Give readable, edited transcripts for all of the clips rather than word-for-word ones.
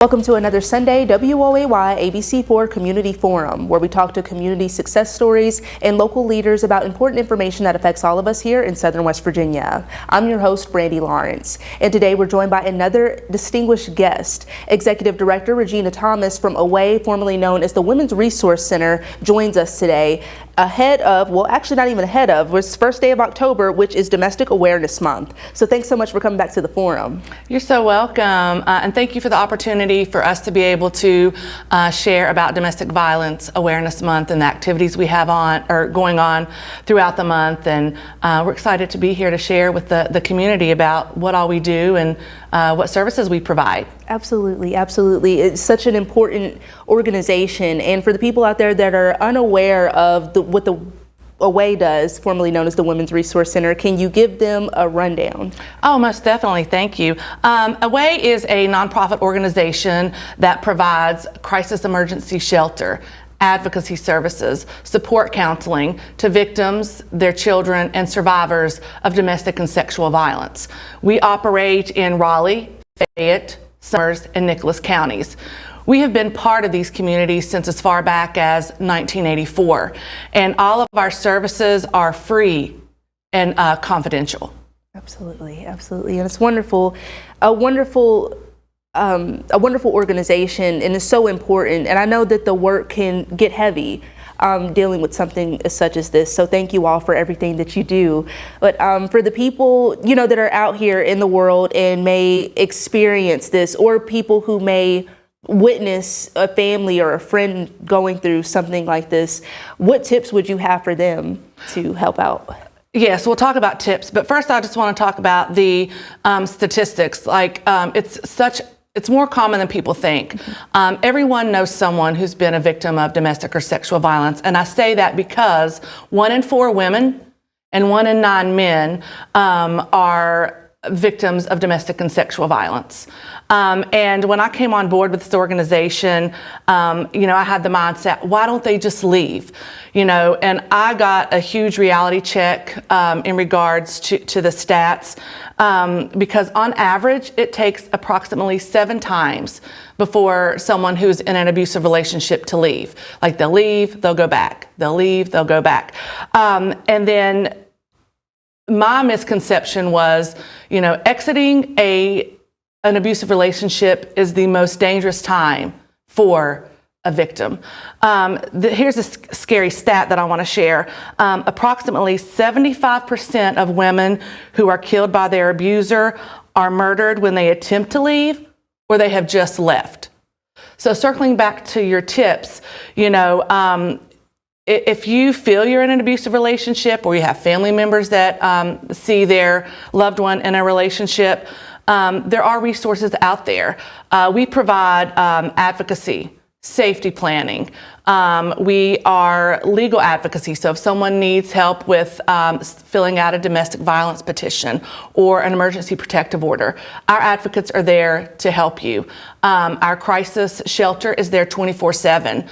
Welcome to another Sunday WOAY ABC4 Community Forum, where we talk to community success stories and local leaders about important information that affects all of us here in Southern West Virginia. I'm your host, Brandy Lawrence, and today we're joined by another distinguished guest. Executive Director Regina Thomas from A.W.A.Y, formerly known as the Women's Resource Center, joins us today ahead of, well, actually not even ahead of, it's first day of October, which is Domestic Awareness Month. So thanks so much for coming back to the forum. You're so welcome, and thank you for the opportunity for us to be able to share about Domestic Violence Awareness Month and the activities we have going on throughout the month. And we're excited to be here to share with the community about what all we do and what services we provide. Absolutely, absolutely. It's such an important organization, and for the people out there that are unaware of what the A.W.A.Y does, formerly known as the Women's Resource Center, can you give them a rundown? Oh, most definitely. Thank you. A.W.A.Y is a nonprofit organization that provides crisis emergency shelter, advocacy services, support counseling to victims, their children, and survivors of domestic and sexual violence. We operate in Raleigh, Fayette, Summers, and Nicholas counties. We have been part of these communities since as far back as 1984, and all of our services are free and confidential. Absolutely, absolutely, and it's wonderful, a wonderful organization, and it's so important. And I know that the work can get heavy dealing with something such as this. So thank you all for everything that you do. But for the people, that are out here in the world and may experience this, or people who may witness a family or a friend going through something like this, what tips would you have for them to help out? Yes, we'll talk about tips, but first I just want to talk about the statistics. It's more common than people think. Everyone knows someone who's been a victim of domestic or sexual violence, and I say that because 1 in 4 women and 1 in 9 men are victims of domestic and sexual violence. And when I came on board with this organization, I had the mindset, why don't they just leave? And I got a huge reality check in regards to the stats, because on average, it takes approximately 7 times before someone who's in an abusive relationship to leave. Like they'll leave, they'll go back. They'll leave, they'll go back. And then my misconception was, exiting an abusive relationship is the most dangerous time for a victim. Here's a scary stat that I want to share. Approximately 75% of women who are killed by their abuser are murdered when they attempt to leave or they have just left. So circling back to your tips, if you feel you're in an abusive relationship, or you have family members that see their loved one in a relationship, there are resources out there. We provide advocacy, safety planning. We are legal advocacy. So if someone needs help with filling out a domestic violence petition or an emergency protective order, our advocates are there to help you. Our crisis shelter is there 24/7.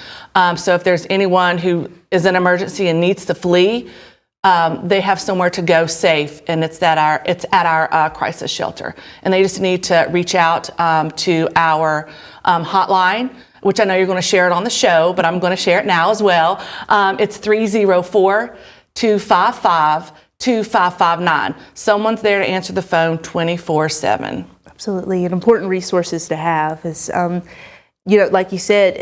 So if there's anyone who is in emergency and needs to flee, they have somewhere to go safe, and it's at our crisis shelter. And they just need to reach out to our hotline, which I know you're going to share it on the show, but I'm going to share it now as well. It's 304-255-2559. Someone's there to answer the phone 24/7. Absolutely, and important resources to have is, like you said,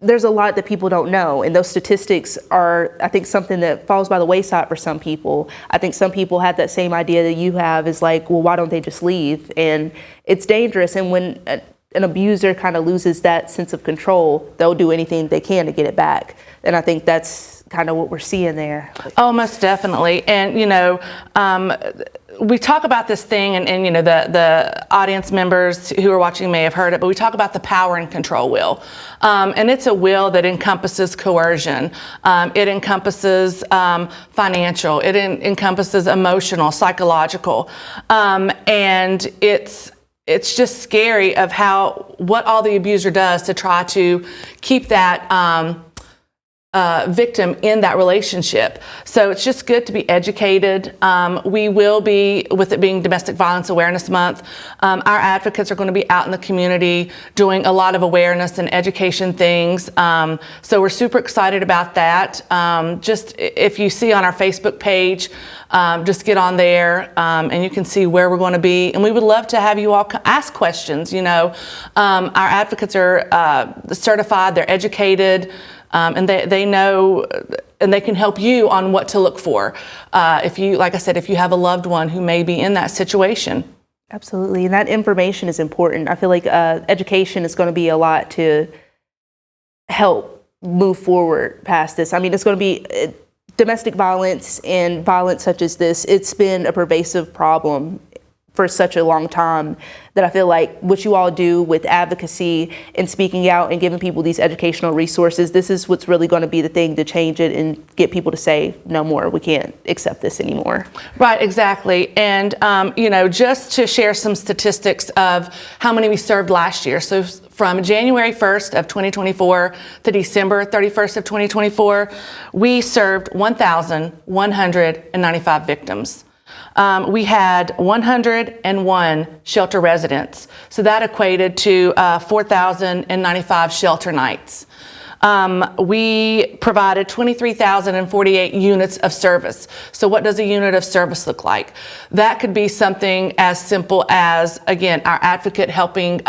there's a lot that people don't know, and those statistics are, I think, something that falls by the wayside for some people. I think some people have that same idea that you have, is like, well, why don't they just leave? And it's dangerous, and when an abuser kind of loses that sense of control, they'll do anything they can to get it back. And I think that's kind of what we're seeing there. Oh, most definitely. And, we talk about this thing, and the audience members who are watching may have heard it, but we talk about the power and control will. And it's a will that encompasses coercion. It encompasses financial. It encompasses emotional, psychological. And it's just scary of what all the abuser does to try to keep that victim in that relationship. So it's just good to be educated. We will be, with it being Domestic Violence Awareness Month, our advocates are going to be out in the community doing a lot of awareness and education things. So we're super excited about that. Just if you see on our Facebook page, just get on there and you can see where we're going to be. And we would love to have you all ask questions. Our advocates are certified, they're educated, and they know, and they can help you on what to look for. If you, like I said, if you have a loved one who may be in that situation. Absolutely, and that information is important. I feel like education is going to be a lot to help move forward past this. I mean, it's going to be domestic violence and violence such as this. It's been a pervasive problem for such a long time that I feel like what you all do with advocacy and speaking out and giving people these educational resources, this is what's really going to be the thing to change it and get people to say, no more, we can't accept this anymore. Right, exactly. And, just to share some statistics of how many we served last year. So from January 1st of 2024 to December 31st of 2024, we served 1,195 victims. We had 101 shelter residents, so that equated to 4,095 shelter nights. We provided 23,048 units of service. So what does a unit of service look like? That could be something as simple as, again, our advocate helping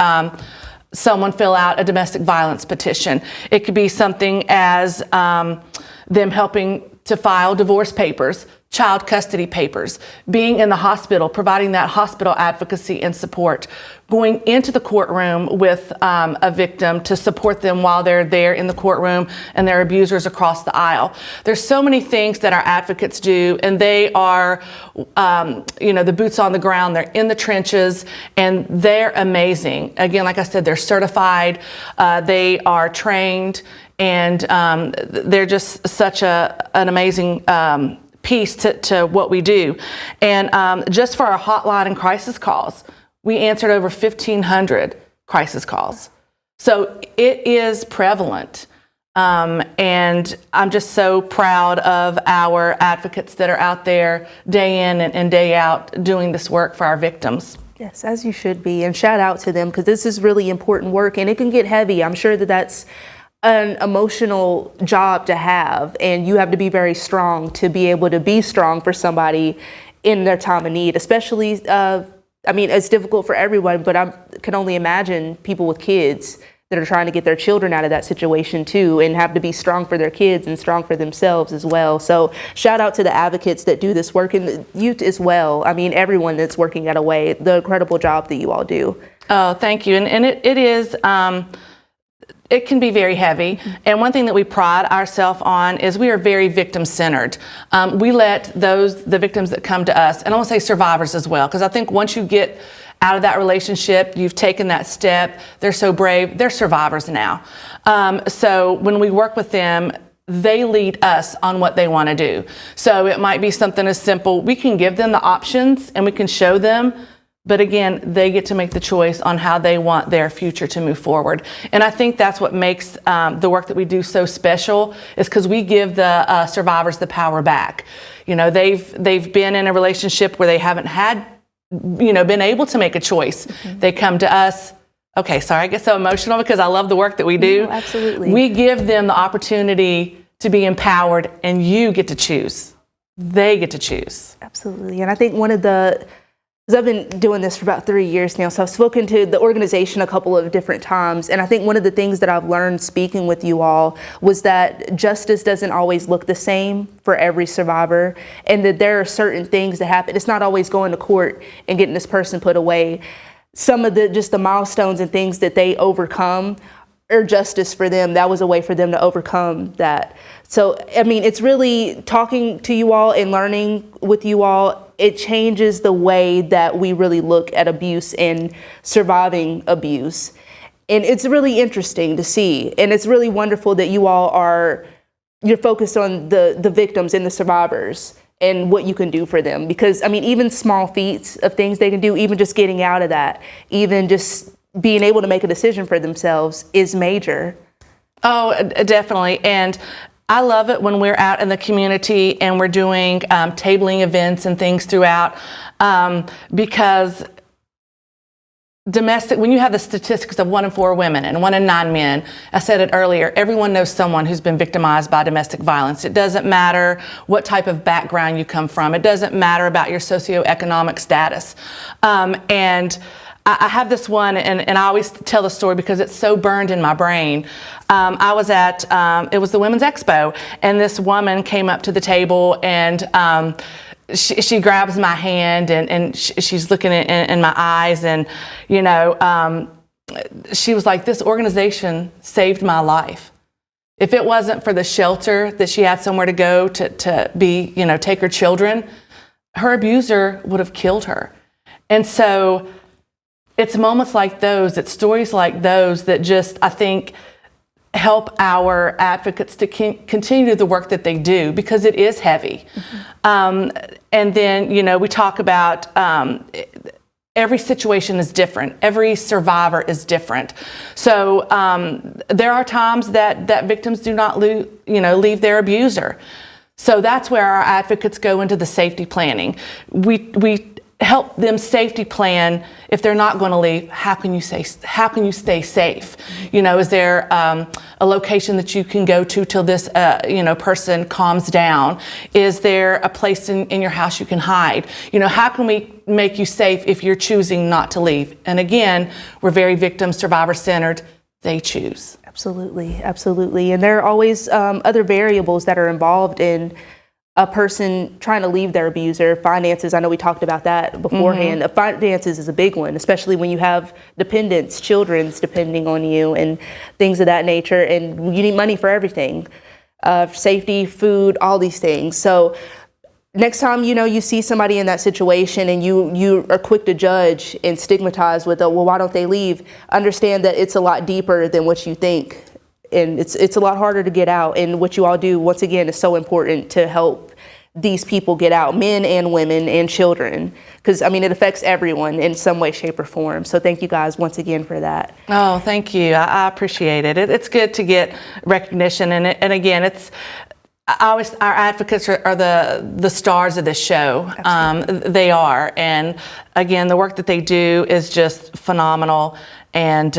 someone fill out a domestic violence petition. It could be something as them helping to file divorce papers, child custody papers, being in the hospital, providing that hospital advocacy and support, going into the courtroom with a victim to support them while they're there in the courtroom and their abusers across the aisle. There's so many things that our advocates do, and they are, the boots on the ground. They're in the trenches, and they're amazing. Again, like I said, they're certified, they are trained, and they're just such an amazing piece to what we do. And just for our hotline and crisis calls, we answered over 1,500 crisis calls. So it is prevalent. And I'm just so proud of our advocates that are out there day in and day out doing this work for our victims. Yes, as you should be. And shout out to them, because this is really important work, and it can get heavy. I'm sure that's an emotional job to have, and you have to be very strong to be able to be strong for somebody in their time of need, especially, it's difficult for everyone, but I can only imagine people with kids that are trying to get their children out of that situation too, and have to be strong for their kids and strong for themselves as well. So shout out to the advocates that do this work, and the youth as well. I mean, everyone that's working at A.W.A.Y, the incredible job that you all do. Oh, thank you. And it is, it can be very heavy. And one thing that we pride ourselves on is we are very victim-centered. We let the victims that come to us, and I want to say survivors as well, because I think once you get out of that relationship, you've taken that step, they're so brave, they're survivors now. So when we work with them, they lead us on what they want to do. So it might be something as simple, we can give them the options and we can show them, but again, they get to make the choice on how they want their future to move forward. And I think that's what makes the work that we do so special, is because we give the survivors the power back. They've been in a relationship where they haven't had, been able to make a choice. Mm-hmm. They come to us. Okay, sorry, I get so emotional because I love the work that we do. No, absolutely. We give them the opportunity to be empowered, and you get to choose. They get to choose. Absolutely. And I think because I've been doing this for about 3 years now, so I've spoken to the organization a couple of different times, and I think one of the things that I've learned speaking with you all was that justice doesn't always look the same for every survivor, and that there are certain things that happen. It's not always going to court and getting this person put away. Some of the milestones and things that they overcome are justice for them. That was a way for them to overcome that. So, it's really talking to you all and learning with you all. It changes the way that we really look at abuse and surviving abuse. And it's really interesting to see. And it's really wonderful that you all you're focused on the victims and the survivors and what you can do for them. Because, even small feats of things they can do, even just getting out of that, even just being able to make a decision for themselves is major. Oh, definitely. And I love it when we're out in the community and we're doing tabling events and things throughout, because when you have the statistics of 1 in 4 women and 1 in 9 men, I said it earlier, everyone knows someone who's been victimized by domestic violence. It doesn't matter what type of background you come from. It doesn't matter about your socioeconomic status. And I have this one, and I always tell the story because it's so burned in my brain. I was at, it was the Women's Expo, and this woman came up to the table, and she grabs my hand, and she's looking in my eyes, and, you know, she was like, this organization saved my life. If it wasn't for the shelter that she had somewhere to go to be, you know, take her children, her abuser would have killed her. And so it's moments like those, it's stories like those that just, I think, help our advocates to continue the work that they do, because it is heavy. And then, you know, we talk about every situation is different. Every survivor is different. So there are times that victims do not leave their abuser. So that's where our advocates go into the safety planning. We help them safety plan. If they're not going to leave, how can you stay safe? You know, is there a location that you can go to till this person calms down? Is there a place in your house you can hide? You know, how can we make you safe if you're choosing not to leave? And again, we're very victim survivor centered. They choose. Absolutely, absolutely. And there are always other variables that are involved in a person trying to leave their abuser. Finances, I know we talked about that beforehand. Finances is a big one, especially when you have dependents, children's depending on you and things of that nature. And you need money for everything, safety, food, all these things. So next time, you know, you see somebody in that situation and you are quick to judge and stigmatize with, well, why don't they leave? Understand that it's a lot deeper than what you think. And it's a lot harder to get out. And what you all do, once again, is so important to help these people get out, men and women and children, because, I mean, it affects everyone in some way, shape, or form. So thank you guys once again for that. Oh, thank you. I appreciate it. It's good to get recognition. And again, our advocates are the stars of this show. They are. And again, the work that they do is just phenomenal. And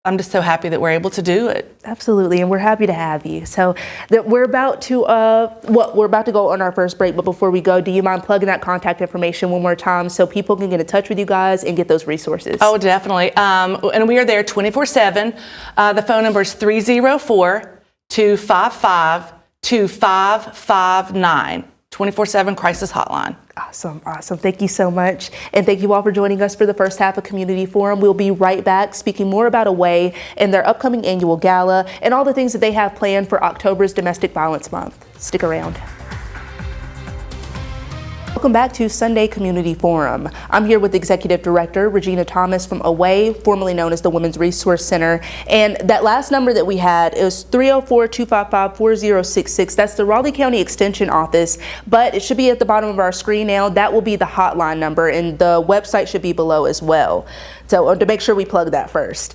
I'm just so happy that we're able to do it. Absolutely, and we're happy to have you. So we're about to go on our first break, but before we go, do you mind plugging that contact information one more time so people can get in touch with you guys and get those resources? Oh, definitely. And we are there 24/7. The phone number is 304-255-2559. 24/7 crisis hotline. Awesome. Thank you so much. And thank you all for joining us for the first half of Community Forum. We'll be right back speaking more about A.W.A.Y and their upcoming annual gala and all the things that they have planned for October's Domestic Violence Month. Stick around. Welcome back to Sunday Community Forum. I'm here with Executive Director Regina Thomas from A.W.A.Y, formerly known as the Women's Resource Center. And that last number that we had is 304-255-4066. That's the Raleigh County Extension Office, but it should be at the bottom of our screen now. That will be the hotline number, and the website should be below as well. So to make sure we plug that first.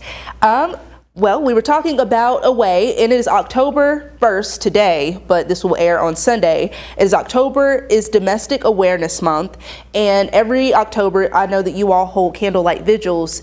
Well, we were talking about A.W.A.Y, and it is October 1st today, but this will air on Sunday. October is Domestic Awareness Month, and every October, I know that you all hold candlelight vigils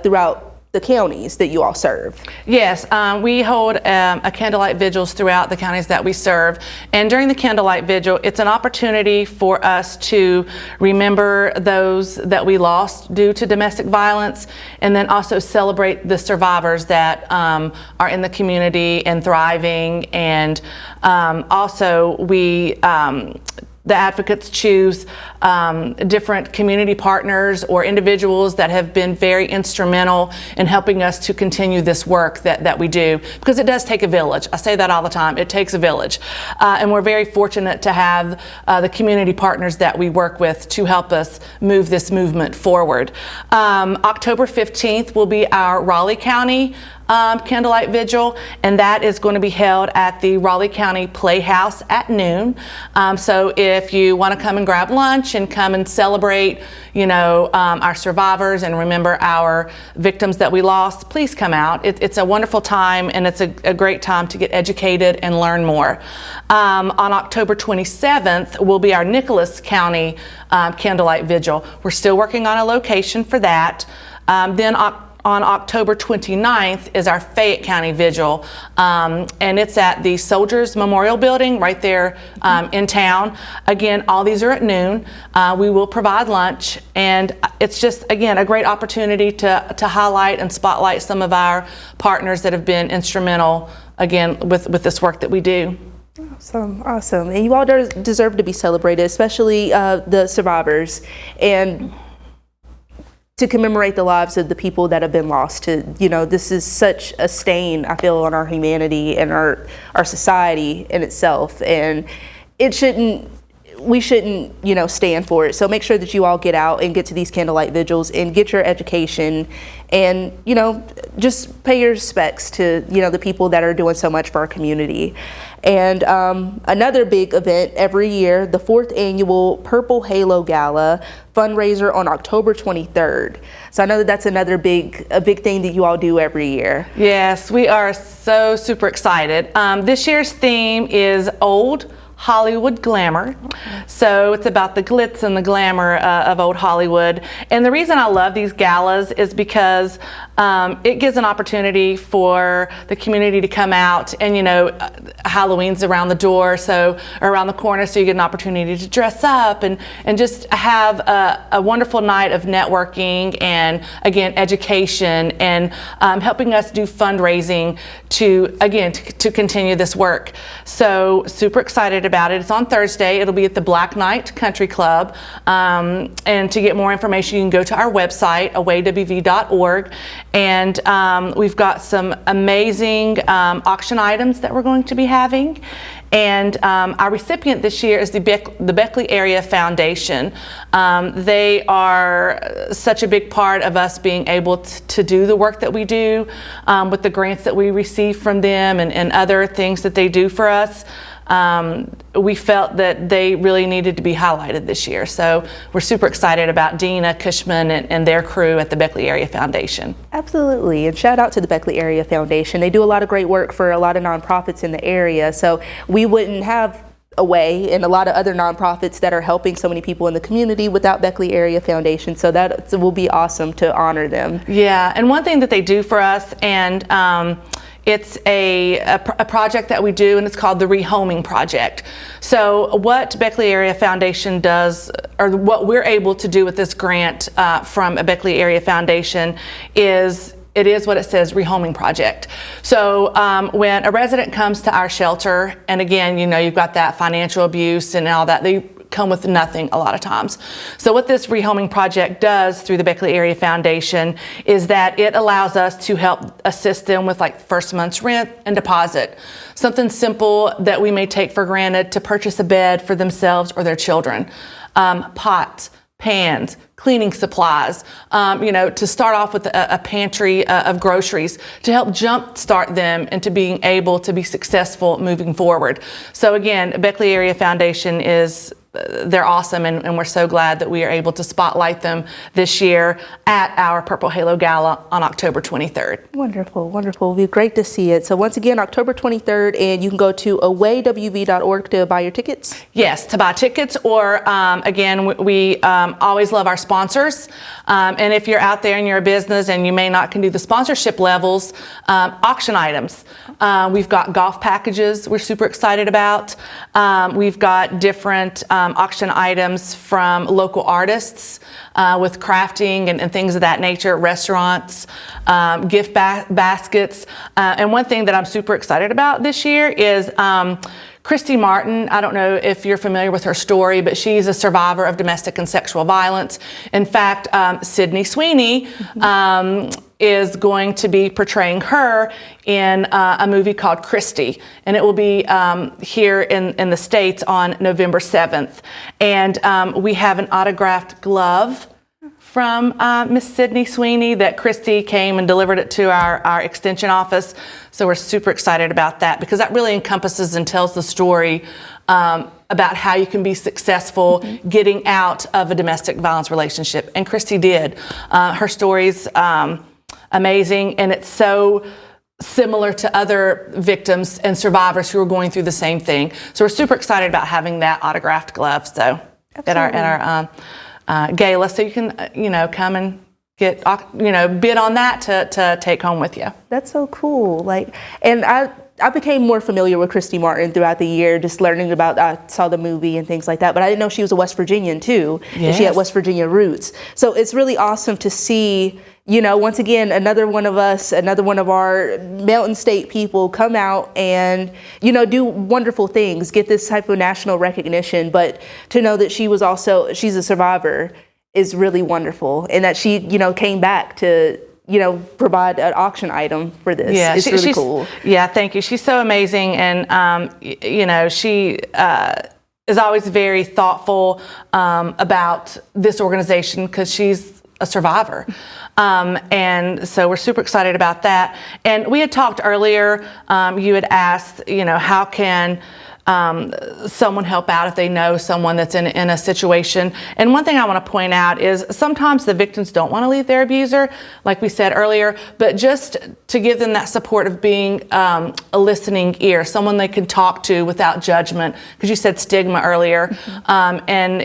throughout the counties that you all serve. Yes, we hold a candlelight vigils throughout the counties that we serve. And during the candlelight vigil, it's an opportunity for us to remember those that we lost due to domestic violence, and then also celebrate the survivors that are in the community and thriving. And also the advocates choose different community partners or individuals that have been very instrumental in helping us to continue this work that we do, because it does take a village. I say that all the time. It takes a village. And we're very fortunate to have the community partners that we work with to help us move this movement forward. October 15th will be our Raleigh County candlelight vigil, and that is going to be held at the Raleigh County Playhouse at noon. So if you want to come and grab lunch and come and celebrate, our survivors and remember our victims that we lost, please come out. It's a wonderful time, and it's a great time to get educated and learn more. On October 27th will be our Nicholas County Candlelight Vigil. We're still working on a location for that. Then on October 29th is our Fayette County Vigil, and it's at the Soldiers Memorial Building right there in town. Again, all these are at noon. We will provide lunch, and it's just, again, a great opportunity to highlight and spotlight some of our partners that have been instrumental, again, with this work that we do. Awesome. And you all deserve to be celebrated, especially the survivors, and to commemorate the lives of the people that have been lost. This is such a stain, I feel, on our humanity and our society in itself, and we shouldn't stand for it. So make sure that you all get out and get to these candlelight vigils and get your education, and just pay your respects to the people that are doing so much for our community. And another big event every year, the 4th annual Purple Halo Gala fundraiser on October 23rd. So I know that's another big thing that you all do every year. Yes, we are so super excited. This year's theme is Old Hollywood Glamour. So it's about the glitz and the glamour of old Hollywood. And the reason I love these galas is because it gives an opportunity for the community to come out, and Halloween's around the door, or around the corner, so you get an opportunity to dress up and just have a wonderful night of networking and, again, education, and helping us do fundraising to continue this work. So super excited about it. It's on Thursday. It'll be at the Black Knight Country Club. And to get more information, you can go to our website, A.W.A.Y.org. And we've got some amazing auction items that we're going to be having. And our recipient this year is the Beckley Area Foundation. They are such a big part of us being able to do the work that we do with the grants that we receive from them and other things that they do for us. We felt that they really needed to be highlighted this year. So we're super excited about Dina Cushman and their crew at the Beckley Area Foundation. Absolutely, and shout out to the Beckley Area Foundation. They do a lot of great work for a lot of nonprofits in the area. So we wouldn't have A.W.A.Y and a lot of other nonprofits that are helping so many people in the community without Beckley Area Foundation. So that will be awesome to honor them. Yeah, and one thing that they do for us, and it's a project that we do, and it's called the Rehoming Project. So what Beckley Area Foundation does, or what we're able to do with this grant from a Beckley Area Foundation, is it is what it says, Rehoming Project. So when a resident comes to our shelter, and again, you've got that financial abuse and all that, they come with nothing a lot of times. So what this Rehoming Project does through the Beckley Area Foundation is that it allows us to help assist them with like first month's rent and deposit. Something simple that we may take for granted, to purchase a bed for themselves or their children. Pots, pans, cleaning supplies, to start off with a pantry of groceries to help jumpstart them into being able to be successful moving forward. So again, Beckley Area Foundation they're awesome, and we're so glad that we are able to spotlight them this year at our Purple Halo Gala on October 23rd. Wonderful, wonderful. It'll be great to see it. So once again, October 23rd, and you can go to A.W.A.Y.org to buy your tickets? Yes, to buy tickets, or again, we always love our sponsors. And if you're out there and you're a business and you may not can do the sponsorship levels, auction items. We've got golf packages we're super excited about. We've got different auction items from local artists with crafting and things of that nature, restaurants, gift baskets. And one thing that I'm super excited about this year is Christy Martin. I don't know if you're familiar with her story, but she's a survivor of domestic and sexual violence. In fact, Sydney Sweeney is going to be portraying her in a movie called Christy, and it will be here in the States on November 7th. And we have an autographed glove from Miss Sydney Sweeney that Christy came and delivered it to our extension office. So we're super excited about that because that really encompasses and tells the story about how you can be successful getting out of a domestic violence relationship. And Christy did. Her story's amazing, and it's so similar to other victims and survivors who are going through the same thing. So we're super excited about having that autographed glove. So at our gala, so you can come and get bid on that to take home with you. That's so cool. And I became more familiar with Christy Martin throughout the year, just learning about, I saw the movie and things like that, but I didn't know she was a West Virginian too. Yes. And she had West Virginia roots. So it's really awesome to see, once again, another one of our Mountain State people come out and, do wonderful things, get this type of national recognition, but to know that she's a survivor is really wonderful. And that she, came back to, provide an auction item for this. Yeah, it's really cool. Yeah, thank you. She's so amazing, and she is always very thoughtful about this organization because she's a survivor, and so we're super excited about that. And we had talked earlier. You had asked, how can someone help out if they know someone that's in a situation. And one thing I want to point out is sometimes the victims don't want to leave their abuser, like we said earlier, but just to give them that support of being a listening ear, someone they can talk to without judgment, because you said stigma earlier. And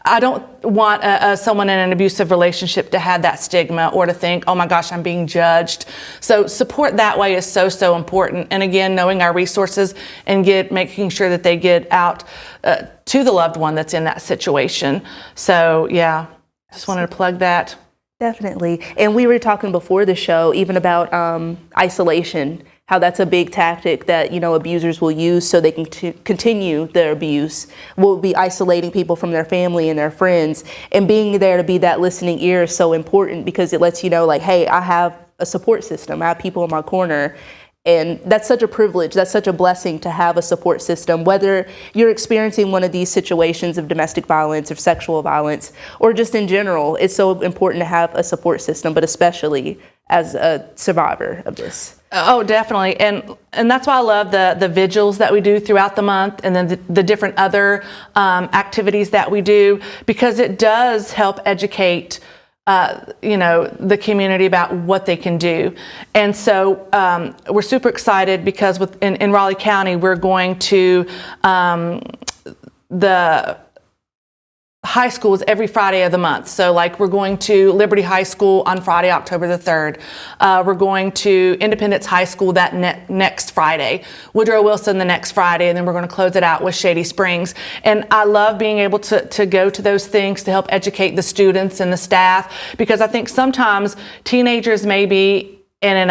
I don't want someone in an abusive relationship to have that stigma or to think, oh my gosh, I'm being judged. So support that way is so, so important. And again, knowing our resources and making sure that they get out to the loved one that's in that situation. So yeah, just wanted to plug that. Definitely. And we were talking before the show even about isolation, how that's a big tactic that, abusers will use so they can continue their abuse, will be isolating people from their family and their friends. And being there to be that listening ear is so important because it lets you know, hey, I have a support system. I have people in my corner. And that's such a privilege. That's such a blessing to have a support system, whether you're experiencing one of these situations of domestic violence or sexual violence, or just in general. It's so important to have a support system, but especially as a survivor of this. Oh, definitely. And that's why I love the vigils that we do throughout the month, and then the different other activities that we do, because it does help educate the community about what they can do. And so we're super excited because in Raleigh County, we're going to the high schools every Friday of the month. So we're going to Liberty High School on Friday, October the 3rd. We're going to Independence High School that next Friday, Woodrow Wilson the next Friday, and then we're going to close it out with Shady Springs. And I love being able to go to those things to help educate the students and the staff, because I think sometimes teenagers may be in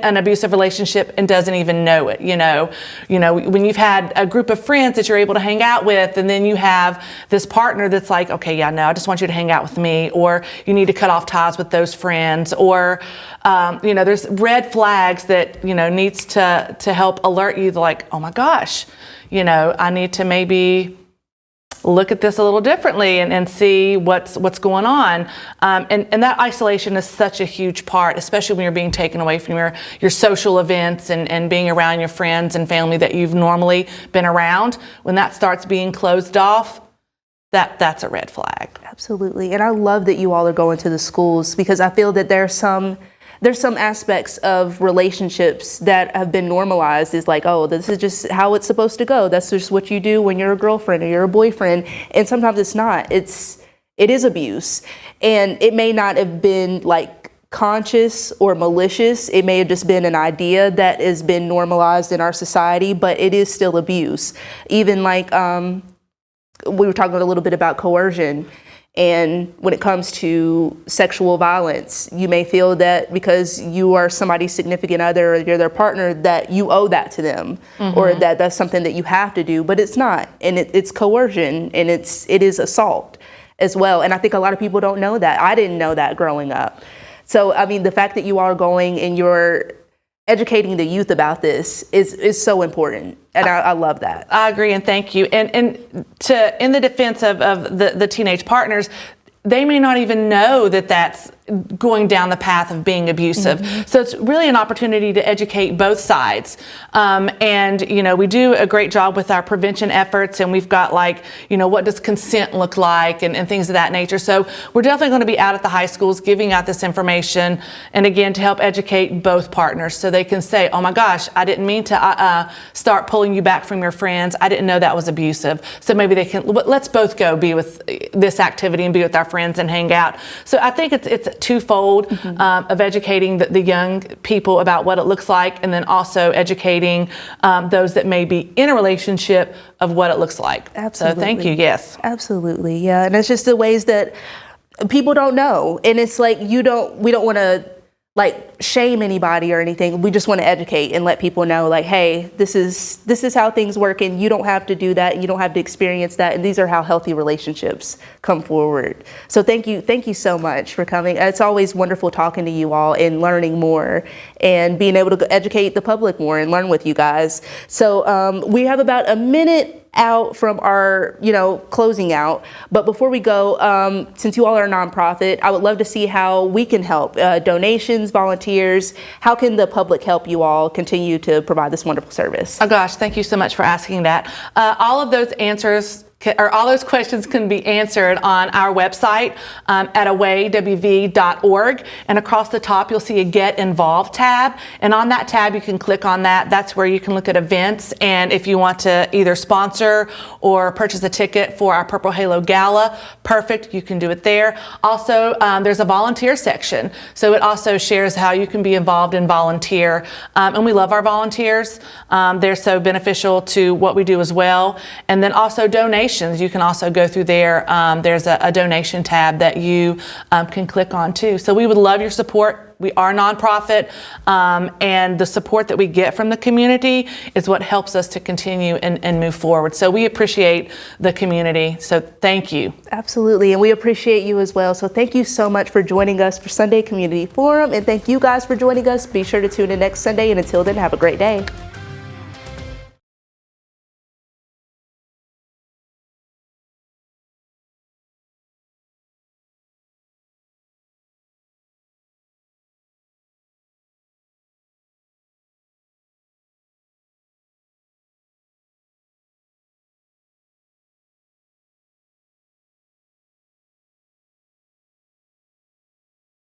an abusive relationship and doesn't even know it. When you've had a group of friends that you're able to hang out with, and then you have this partner that's like, okay, yeah, no, I just want you to hang out with me, or you need to cut off ties with those friends, or there's red flags that needs to help alert you, oh my gosh, I need to maybe look at this a little differently and see what's going on. And that isolation is such a huge part, especially when you're being taken away from your social events and being around your friends and family that you've normally been around. When that starts being closed off, that's a red flag. Absolutely. And I love that you all are going to the schools, because I feel that there's some aspects of relationships that have been normalized. It's oh, this is just how it's supposed to go. That's just what you do when you're a girlfriend or you're a boyfriend. And sometimes it's not. It is abuse. And it may not have been conscious or malicious. It may have just been an idea that has been normalized in our society, but it is still abuse. Even we were talking a little bit about coercion. And when it comes to sexual violence, you may feel that because you are somebody's significant other or you're their partner, that you owe that to them, or that that's something that you have to do, but it's not. And it's coercion, and it is assault as well. And I think a lot of people don't know that. I didn't know that growing up. So, the fact that you are going and you're educating the youth about this is so important. And I love that. I agree, and thank you. And in the defense of the teenage partners, they may not even know that that's going down the path of being abusive. So it's really an opportunity to educate both sides. And, we do a great job with our prevention efforts, and we've got what does consent look like and things of that nature. So we're definitely going to be out at the high schools giving out this information, and again, to help educate both partners so they can say, oh my gosh, I didn't mean to start pulling you back from your friends. I didn't know that was abusive. So maybe they can, let's both go be with this activity and be with our friends and hang out. So I think it's twofold of educating the young people about what it looks like, and then also educating those that may be in a relationship of what it looks like. Absolutely. So thank you. Yes. Absolutely. Yeah. And it's just the ways that people don't know. And it's like, we don't want to shame anybody or anything. We just want to educate and let people know, hey, this is how things work, and you don't have to do that. You don't have to experience that. And these are how healthy relationships come forward. So thank you so much for coming. It's always wonderful talking to you all and learning more and being able to educate the public more and learn with you guys. So we have about a minute out from our, closing out. But before we go, since you all are a nonprofit, I would love to see how we can help. Donations, volunteers, how can the public help you all continue to provide this wonderful service? Oh gosh, thank you so much for asking that. All of those answers all those questions can be answered on our website at A.W.A.Y.org, and across the top you'll see a Get Involved tab, and on that tab you can click on that. That's where you can look at events, and if you want to either sponsor or purchase a ticket for our Purple Halo Gala, perfect, you can do it there. Also, there's a volunteer section, so it also shares how you can be involved and volunteer, and we love our volunteers. They're so beneficial to what we do as well. And then also donations. You can also go through there. There's a donation tab that you can click on too. So we would love your support. We are a nonprofit, and the support that we get from the community is what helps us to continue and move forward. So we appreciate the community. So thank you. Absolutely. And we appreciate you as well. So thank you so much for joining us for Sunday Community Forum. And thank you guys for joining us. Be sure to tune in next Sunday. And until then, have a great day.